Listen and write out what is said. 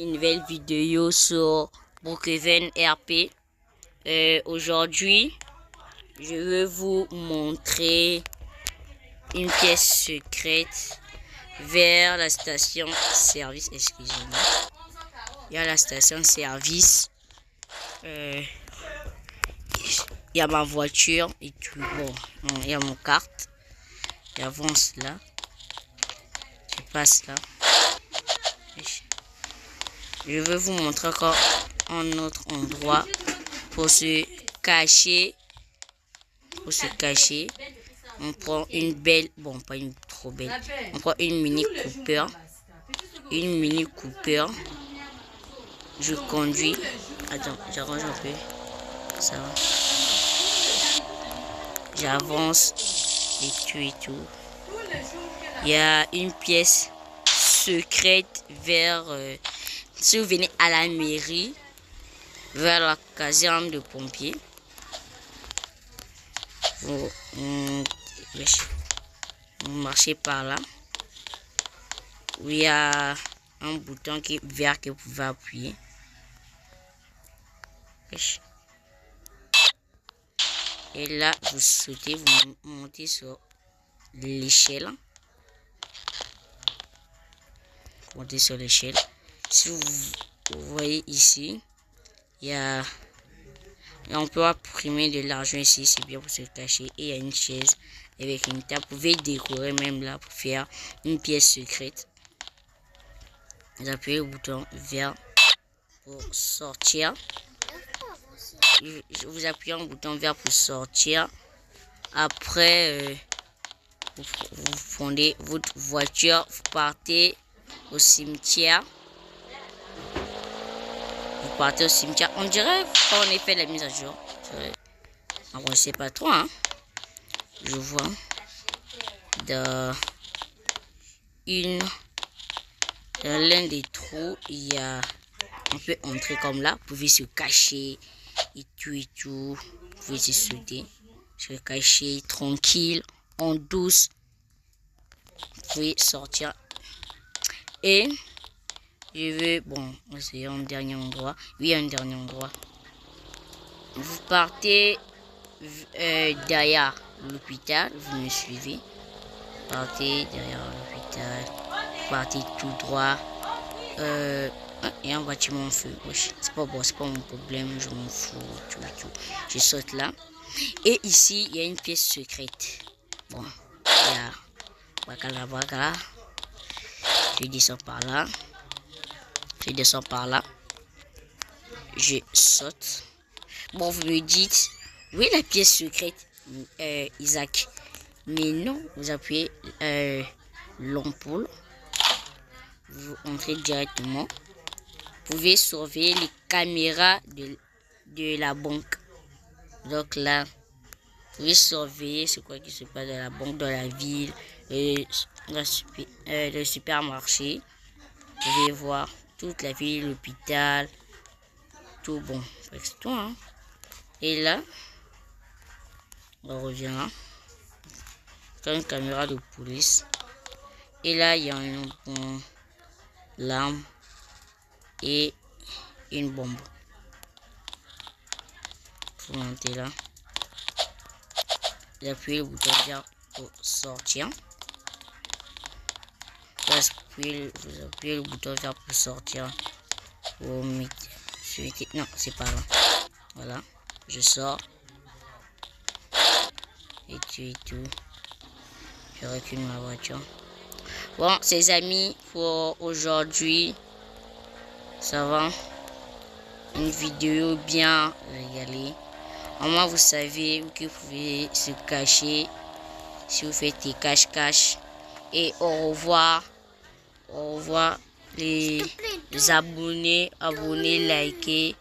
Une nouvelle vidéo sur Brookhaven RP. Aujourd'hui, je vais vous montrer une pièce secrète vers la station service. Excusez-moi. Il y a la station service. Il y a ma voiture et tout. Bon, il y a mon carte. J'avance là. Je passe là. Je vais vous montrer encore un autre endroit pour se cacher. On prend une belle, bon pas une trop belle, on prend une Mini Cooper. Je conduis. Attends, j'arrange un peu. Ça va. J'avance et tout. Il y a une pièce secrète vers... si vous venez à la mairie, vers la caserne de pompiers, vous marchez par là, où il y a un bouton qui est vert que vous pouvez appuyer. Et là, vous sautez, vous montez sur l'échelle. Montez sur l'échelle. Si vous voyez ici, il y a... on peut imprimer de l'argent ici, c'est bien pour se cacher. Et il y a une chaise avec une table. Vous pouvez décorer même là pour faire une pièce secrète. Vous appuyez le bouton vert pour sortir. Vous appuyez le bouton vert pour sortir. Après, vous prenez votre voiture, vous partez au cimetière. Vous partez au cimetière. On dirait quand on a fait la mise à jour. On ne sait pas trop. Hein? Je vois dans l'un des trous, il y a... on peut entrer comme là. Vous pouvez se cacher et tout. Vous pouvez se sauter, se cacher tranquille, en douce. Vous pouvez sortir. Et je vais, bon, c'est un dernier endroit. Oui, un dernier endroit. Vous partez derrière l'hôpital. Vous me suivez. Partez derrière l'hôpital. Partez tout droit. Il y a un bâtiment en feu. C'est pas bon, c'est pas mon problème. Je m'en fous. Tout. Je saute là. Et ici, il y a une pièce secrète. Bon, il y a Wakala. Je descends par là. Je saute. Bon, vous me dites, oui, la pièce secrète, Isaac. Mais non, vous appuyez l'ampoule. Vous entrez directement. Vous pouvez surveiller les caméras de la banque. Donc là, vous pouvez surveiller ce quoi qui se passe dans la banque, dans la ville, le supermarché. Vous pouvez voir toute la ville, l'hôpital, tout bon. C'est tout, hein. Et là, on revient là. C'est une caméra de police. Et là, il y a une lame et une bombe. Vous montez là. Vous appuyez le bouton vert pour sortir. Vous appuyez le bouton vert pour sortir. Vous mettez... non, c'est pas là. Voilà. Je sors. Et tout. Je recule ma voiture. Bon, ses amis, pour aujourd'hui, ça va. Une vidéo bien régalée. Au moins, vous savez que vous pouvez se cacher si vous faites des cache-cache. Et au revoir. Au revoir les abonnés, likez.